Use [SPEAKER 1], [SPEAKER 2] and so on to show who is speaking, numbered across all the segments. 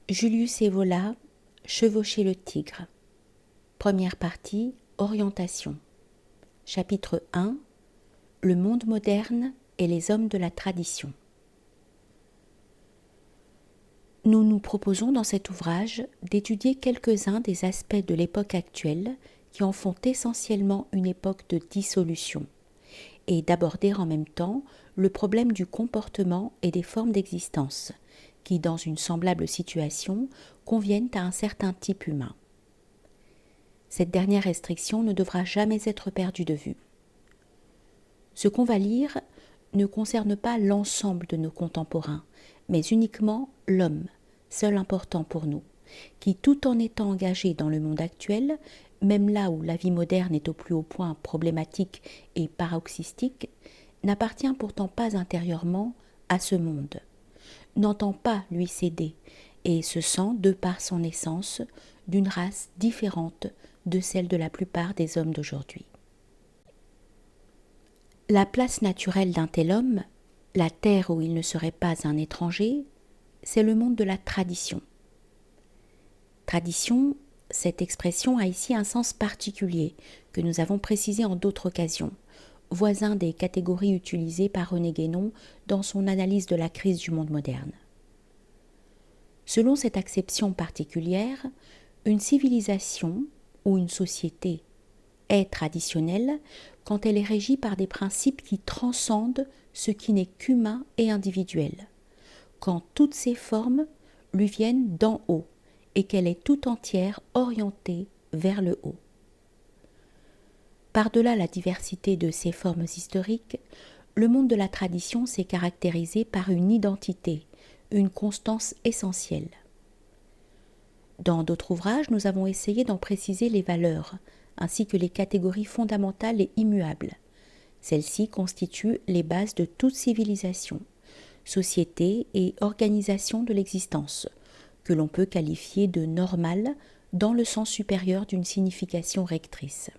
[SPEAKER 1] Julius Evola, Chevaucher le tigre. Première partie, orientation. Chapitre 1, Le monde moderne et les hommes de la tradition. Nous nous proposons dans cet ouvrage d'étudier quelques-uns des aspects de l'époque actuelle qui en font essentiellement une époque de dissolution, et d'aborder en même temps le problème du comportement et des formes d'existence, qui, dans une semblable situation, conviennent à un certain type humain. Cette dernière restriction ne devra jamais être perdue de vue. Ce qu'on va lire ne concerne pas l'ensemble de nos contemporains, mais uniquement l'homme, seul important pour nous, qui, tout en étant engagé dans le monde actuel, même là où la vie moderne est au plus haut point problématique et paroxystique, n'appartient pourtant pas intérieurement à ce monde, n'entend pas lui céder et se sent, de par son essence, d'une race différente de celle de la plupart des hommes d'aujourd'hui. La place naturelle d'un tel homme, la terre où il ne serait pas un étranger, c'est le monde de la tradition. Tradition, cette expression a ici un sens particulier que nous avons précisé en d'autres occasions, voisin des catégories utilisées par René Guénon dans son analyse de la crise du monde moderne. Selon cette acception particulière, une civilisation ou une société est traditionnelle quand elle est régie par des principes qui transcendent ce qui n'est qu'humain et individuel, quand toutes ses formes lui viennent d'en haut et qu'elle est tout entière orientée vers le haut. Par-delà la diversité de ses formes historiques, le monde de la tradition s'est caractérisé par une identité, une constance essentielle. Dans d'autres ouvrages, nous avons essayé d'en préciser les valeurs, ainsi que les catégories fondamentales et immuables. Celles-ci constituent les bases de toute civilisation, société et organisation de l'existence, que l'on peut qualifier de normale dans le sens supérieur d'une signification rectrice.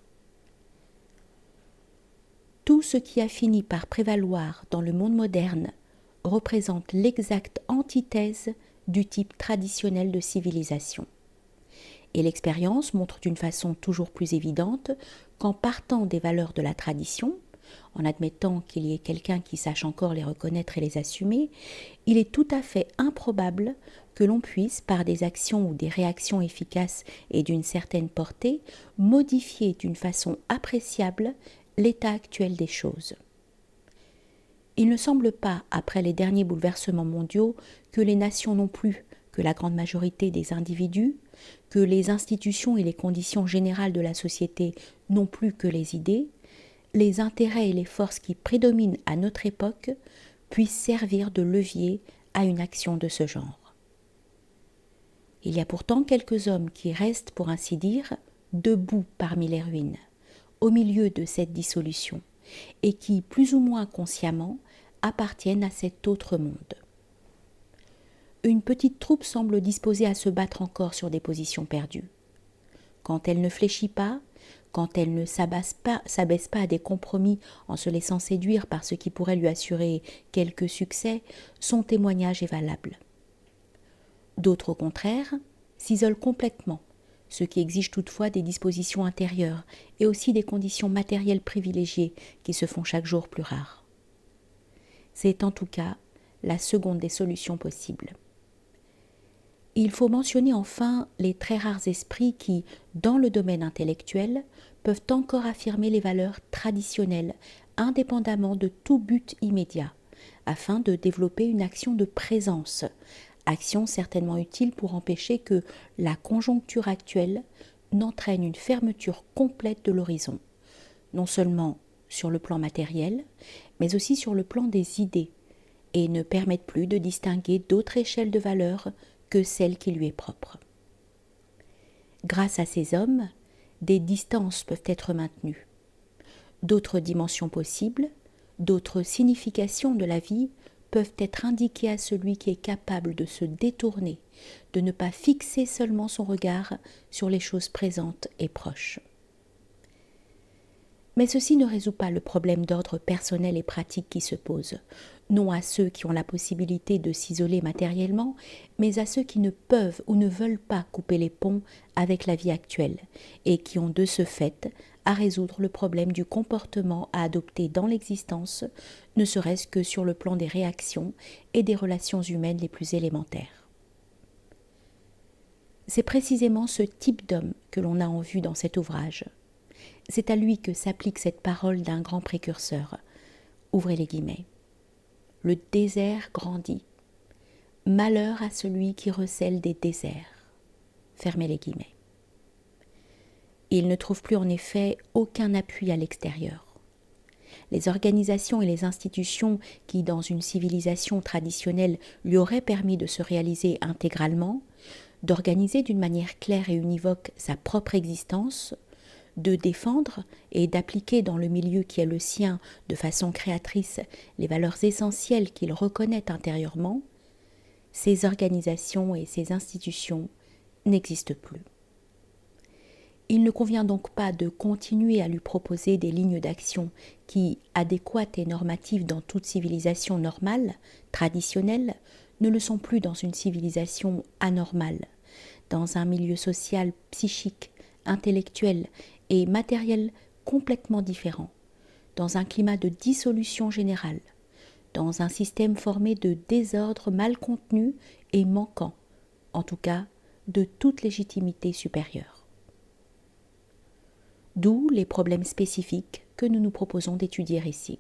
[SPEAKER 1] Tout ce qui a fini par prévaloir dans le monde moderne représente l'exacte antithèse du type traditionnel de civilisation. Et l'expérience montre d'une façon toujours plus évidente qu'en partant des valeurs de la tradition, en admettant qu'il y ait quelqu'un qui sache encore les reconnaître et les assumer, il est tout à fait improbable que l'on puisse, par des actions ou des réactions efficaces et d'une certaine portée, modifier d'une façon appréciable l'état actuel des choses. Il ne semble pas, après les derniers bouleversements mondiaux, que les nations non plus, que la grande majorité des individus, que les institutions et les conditions générales de la société non plus que les idées, les intérêts et les forces qui prédominent à notre époque puissent servir de levier à une action de ce genre. Il y a pourtant quelques hommes qui restent, pour ainsi dire, debout parmi les ruines, au milieu de cette dissolution, et qui, plus ou moins consciemment, appartiennent à cet autre monde. Une petite troupe semble disposée à se battre encore sur des positions perdues. Quand elle ne fléchit pas, quand elle ne s'abaisse pas à des compromis en se laissant séduire par ce qui pourrait lui assurer quelques succès, son témoignage est valable. D'autres, au contraire, s'isolent complètement, ce qui exige toutefois des dispositions intérieures et aussi des conditions matérielles privilégiées qui se font chaque jour plus rares. C'est en tout cas la seconde des solutions possibles. Il faut mentionner enfin les très rares esprits qui, dans le domaine intellectuel, peuvent encore affirmer les valeurs traditionnelles indépendamment de tout but immédiat, afin de développer une action de présence, action certainement utile pour empêcher que la conjoncture actuelle n'entraîne une fermeture complète de l'horizon, non seulement sur le plan matériel, mais aussi sur le plan des idées, et ne permette plus de distinguer d'autres échelles de valeurs que celle qui lui est propre. Grâce à ces hommes, des distances peuvent être maintenues. D'autres dimensions possibles, d'autres significations de la vie peuvent être indiquées à celui qui est capable de se détourner, de ne pas fixer seulement son regard sur les choses présentes et proches. Mais ceci ne résout pas le problème d'ordre personnel et pratique qui se pose, non à ceux qui ont la possibilité de s'isoler matériellement, mais à ceux qui ne peuvent ou ne veulent pas couper les ponts avec la vie actuelle, et qui ont de ce fait à résoudre le problème du comportement à adopter dans l'existence, ne serait-ce que sur le plan des réactions et des relations humaines les plus élémentaires. C'est précisément ce type d'homme que l'on a en vue dans cet ouvrage. C'est à lui que s'applique cette parole d'un grand précurseur. Ouvrez les guillemets. Le désert grandit. Malheur à celui qui recèle des déserts. Fermez les guillemets. Il ne trouve plus en effet aucun appui à l'extérieur. Les organisations et les institutions qui, dans une civilisation traditionnelle, lui auraient permis de se réaliser intégralement, d'organiser d'une manière claire et univoque sa propre existence, de défendre et d'appliquer dans le milieu qui est le sien de façon créatrice les valeurs essentielles qu'il reconnaît intérieurement, ces organisations et ces institutions n'existent plus. Il ne convient donc pas de continuer à lui proposer des lignes d'action qui, adéquates et normatives dans toute civilisation normale, traditionnelle, ne le sont plus dans une civilisation anormale, dans un milieu social, psychique, intellectuel et matériel complètement différent, dans un climat de dissolution générale, dans un système formé de désordre mal contenu et manquant, en tout cas, de toute légitimité supérieure. D'où les problèmes spécifiques que nous nous proposons d'étudier ici.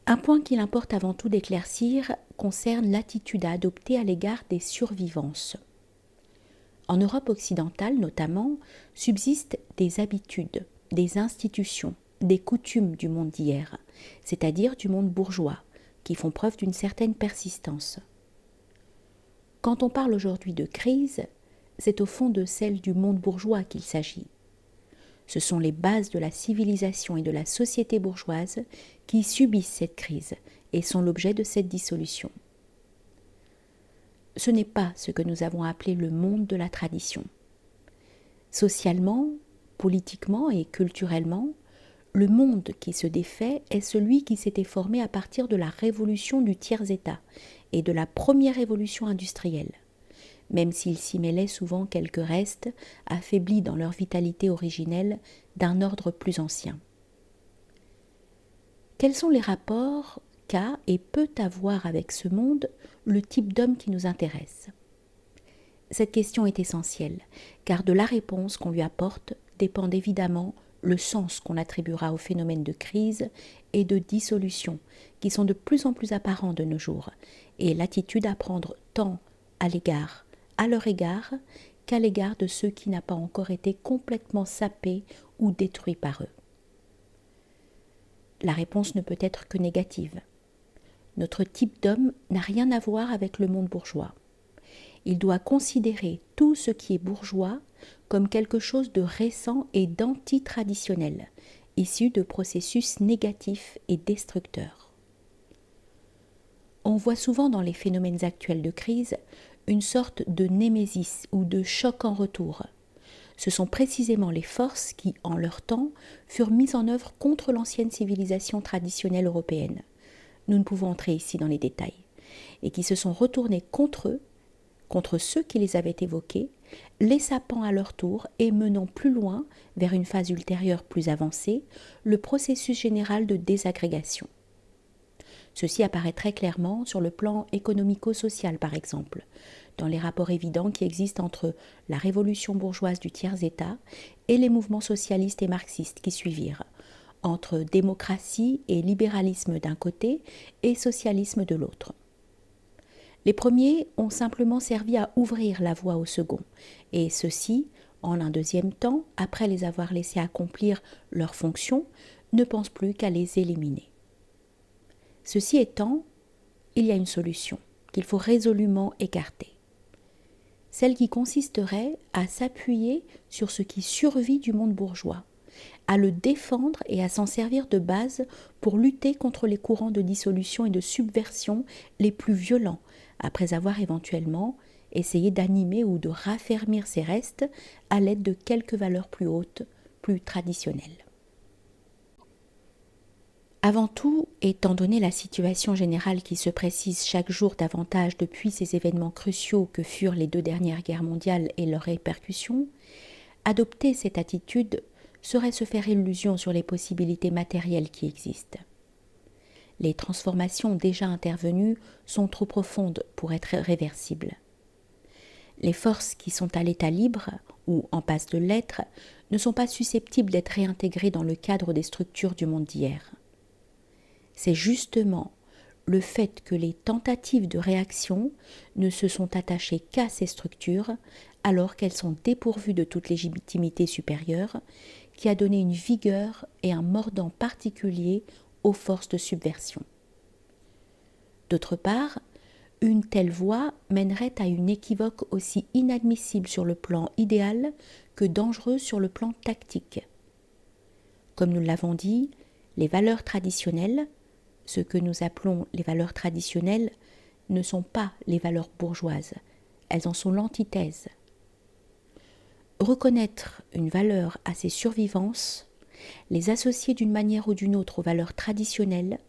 [SPEAKER 1] Un point qu'il importe avant tout d'éclaircir concerne l'attitude à adopter à l'égard des survivances. En Europe occidentale notamment, subsistent des habitudes, des institutions, des coutumes du monde d'hier, c'est-à-dire du monde bourgeois, qui font preuve d'une certaine persistance. Quand on parle aujourd'hui de crise, c'est au fond de celle du monde bourgeois qu'il s'agit. Ce sont les bases de la civilisation et de la société bourgeoise qui subissent cette crise et sont l'objet de cette dissolution. Ce n'est pas ce que nous avons appelé le monde de la tradition. Socialement, politiquement et culturellement, le monde qui se défait est celui qui s'était formé à partir de la révolution du tiers-État et de la première révolution industrielle, même s'il s'y mêlait souvent quelques restes affaiblis dans leur vitalité originelle d'un ordre plus ancien. Quels sont les rapports qu'a et peut avoir avec ce monde le type d'homme qui nous intéresse? Cette question est essentielle, car de la réponse qu'on lui apporte dépend évidemment le sens qu'on attribuera au phénomène de crise et de dissolution qui sont de plus en plus apparents de nos jours, et l'attitude à prendre tant à leur égard qu'à l'égard de ceux qui n'ont pas encore été complètement sapés ou détruits par eux. La réponse ne peut être que négative. Notre type d'homme n'a rien à voir avec le monde bourgeois. Il doit considérer tout ce qui est bourgeois comme quelque chose de récent et d'anti-traditionnel, issu de processus négatifs et destructeurs. On voit souvent dans les phénomènes actuels de crise une sorte de némésis ou de choc en retour. Ce sont précisément les forces qui, en leur temps, furent mises en œuvre contre l'ancienne civilisation traditionnelle européenne. Nous ne pouvons entrer ici dans les détails, et qui se sont retournés contre eux, contre ceux qui les avaient évoqués, les sapant à leur tour et menant plus loin, vers une phase ultérieure plus avancée, le processus général de désagrégation. Ceci apparaît très clairement sur le plan économico-social par exemple, dans les rapports évidents qui existent entre la révolution bourgeoise du tiers-État et les mouvements socialistes et marxistes qui suivirent, entre démocratie et libéralisme d'un côté et socialisme de l'autre. Les premiers ont simplement servi à ouvrir la voie aux seconds, et ceux-ci, en un deuxième temps, après les avoir laissés accomplir leurs fonctions, ne pensent plus qu'à les éliminer. Ceci étant, il y a une solution qu'il faut résolument écarter. Celle qui consisterait à s'appuyer sur ce qui survit du monde bourgeois, à le défendre et à s'en servir de base pour lutter contre les courants de dissolution et de subversion les plus violents, après avoir éventuellement essayé d'animer ou de raffermir ces restes à l'aide de quelques valeurs plus hautes, plus traditionnelles. Avant tout, étant donné la situation générale qui se précise chaque jour davantage depuis ces événements cruciaux que furent les 2 dernières guerres mondiales et leurs répercussions, adopter cette attitude serait se faire illusion sur les possibilités matérielles qui existent. Les transformations déjà intervenues sont trop profondes pour être réversibles. Les forces qui sont à l'état libre ou en passe de l'être ne sont pas susceptibles d'être réintégrées dans le cadre des structures du monde d'hier. C'est justement le fait que les tentatives de réaction ne se sont attachées qu'à ces structures, alors qu'elles sont dépourvues de toute légitimité supérieure, qui a donné une vigueur et un mordant particulier aux forces de subversion. D'autre part, une telle voie mènerait à une équivoque aussi inadmissible sur le plan idéal que dangereuse sur le plan tactique. Comme nous l'avons dit, les valeurs traditionnelles, ce que nous appelons les valeurs traditionnelles, ne sont pas les valeurs bourgeoises, elles en sont l'antithèse. Reconnaître une valeur à ses survivances, les associer d'une manière ou d'une autre aux valeurs traditionnelles,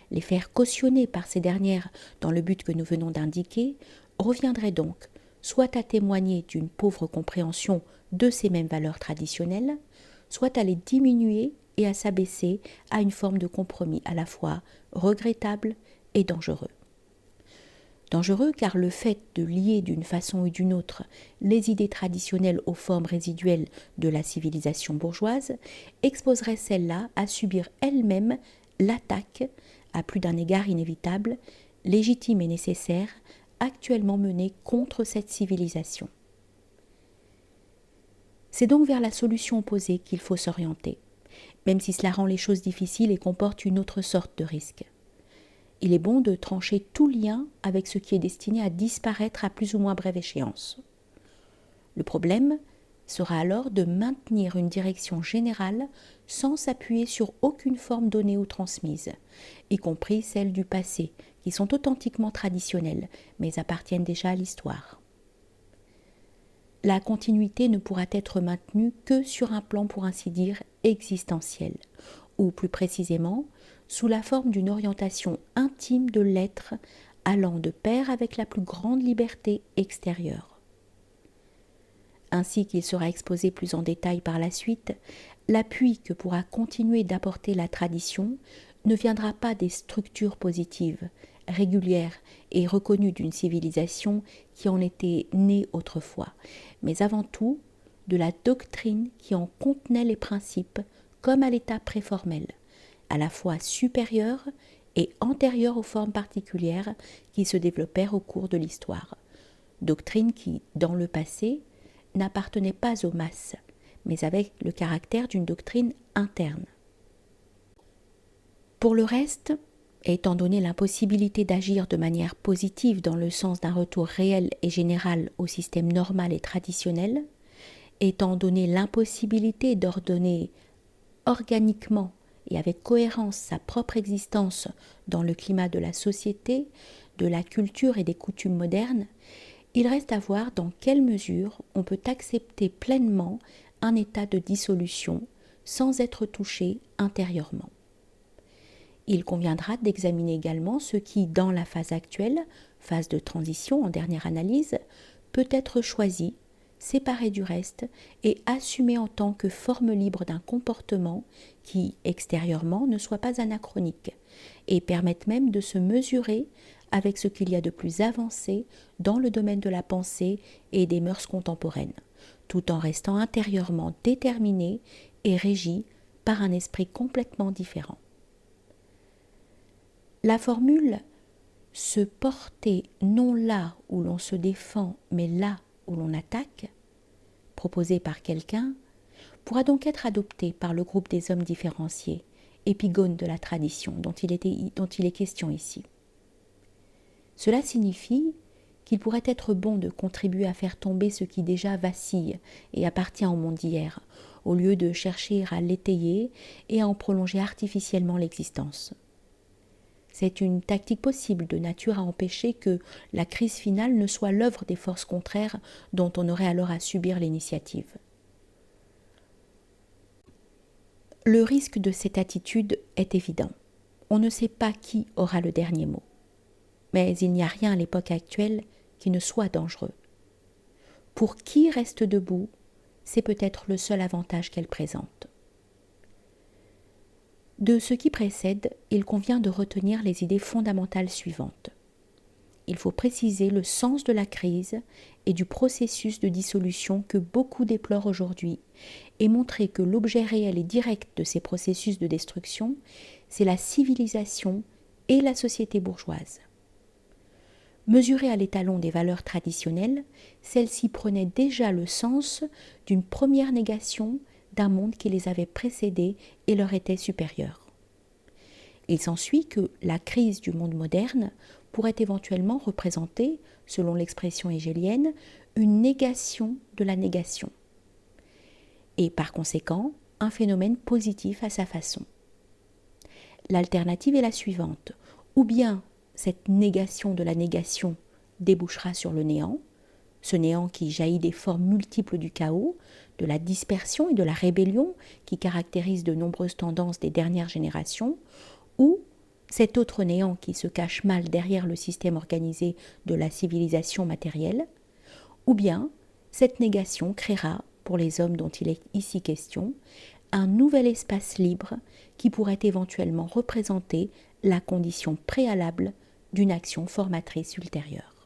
[SPEAKER 1] les faire cautionner par ces dernières dans le but que nous venons d'indiquer, reviendrait donc soit à témoigner d'une pauvre compréhension de ces mêmes valeurs traditionnelles, soit à les diminuer et à s'abaisser à une forme de compromis à la fois regrettable et dangereux. Dangereux car le fait de lier d'une façon ou d'une autre les idées traditionnelles aux formes résiduelles de la civilisation bourgeoise exposerait celle-là à subir elle-même l'attaque, à plus d'un égard inévitable, légitime et nécessaire, actuellement menée contre cette civilisation. C'est donc vers la solution opposée qu'il faut s'orienter, même si cela rend les choses difficiles et comporte une autre sorte de risque. Il est bon de trancher tout lien avec ce qui est destiné à disparaître à plus ou moins brève échéance. Le problème sera alors de maintenir une direction générale sans s'appuyer sur aucune forme donnée ou transmise, y compris celles du passé, qui sont authentiquement traditionnelles, mais appartiennent déjà à l'histoire. La continuité ne pourra être maintenue que sur un plan, pour ainsi dire, existentiel, ou plus précisément, sous la forme d'une orientation intime de l'être allant de pair avec la plus grande liberté extérieure. Ainsi qu'il sera exposé plus en détail par la suite, l'appui que pourra continuer d'apporter la tradition ne viendra pas des structures positives, régulières et reconnues d'une civilisation qui en était née autrefois, mais avant tout de la doctrine qui en contenait les principes comme à l'état préformel, à la fois supérieure et antérieure aux formes particulières qui se développèrent au cours de l'histoire. Doctrine qui, dans le passé, n'appartenait pas aux masses, mais avec le caractère d'une doctrine interne. Pour le reste, étant donné l'impossibilité d'agir de manière positive dans le sens d'un retour réel et général au système normal et traditionnel, étant donné l'impossibilité d'ordonner organiquement et avec cohérence sa propre existence dans le climat de la société, de la culture et des coutumes modernes, il reste à voir dans quelle mesure on peut accepter pleinement un état de dissolution sans être touché intérieurement. Il conviendra d'examiner également ce qui, dans la phase actuelle, phase de transition en dernière analyse, peut être choisi, séparé du reste et assumé en tant que forme libre d'un comportement qui, extérieurement, ne soit pas anachronique et permette même de se mesurer avec ce qu'il y a de plus avancé dans le domaine de la pensée et des mœurs contemporaines, tout en restant intérieurement déterminé et régi par un esprit complètement différent. La formule « se porter non là où l'on se défend, mais là où l'on attaque », proposée par quelqu'un, pourra donc être adoptée par le groupe des hommes différenciés, épigones de la tradition dont il est question ici. Cela signifie qu'il pourrait être bon de contribuer à faire tomber ce qui déjà vacille et appartient au monde d'hier, au lieu de chercher à l'étayer et à en prolonger artificiellement l'existence. C'est une tactique possible de nature à empêcher que la crise finale ne soit l'œuvre des forces contraires dont on aurait alors à subir l'initiative. Le risque de cette attitude est évident. On ne sait pas qui aura le dernier mot. Mais il n'y a rien à l'époque actuelle qui ne soit dangereux. Pour qui reste debout, c'est peut-être le seul avantage qu'elle présente. De ce qui précède, il convient de retenir les idées fondamentales suivantes. Il faut préciser le sens de la crise et du processus de dissolution que beaucoup déplorent aujourd'hui et montrer que l'objet réel et direct de ces processus de destruction, c'est la civilisation et la société bourgeoise. Mesurée à l'étalon des valeurs traditionnelles, celle-ci prenait déjà le sens d'une première négation d'un monde qui les avait précédés et leur était supérieur. Il s'ensuit que la crise du monde moderne pourrait éventuellement représenter, selon l'expression hégélienne, une négation de la négation, et par conséquent un phénomène positif à sa façon. L'alternative est la suivante, ou bien cette négation de la négation débouchera sur le néant, ce néant qui jaillit des formes multiples du chaos, de la dispersion et de la rébellion qui caractérisent de nombreuses tendances des dernières générations, ou cet autre néant qui se cache mal derrière le système organisé de la civilisation matérielle, ou bien cette négation créera, pour les hommes dont il est ici question, un nouvel espace libre qui pourrait éventuellement représenter la condition préalable d'une action formatrice ultérieure.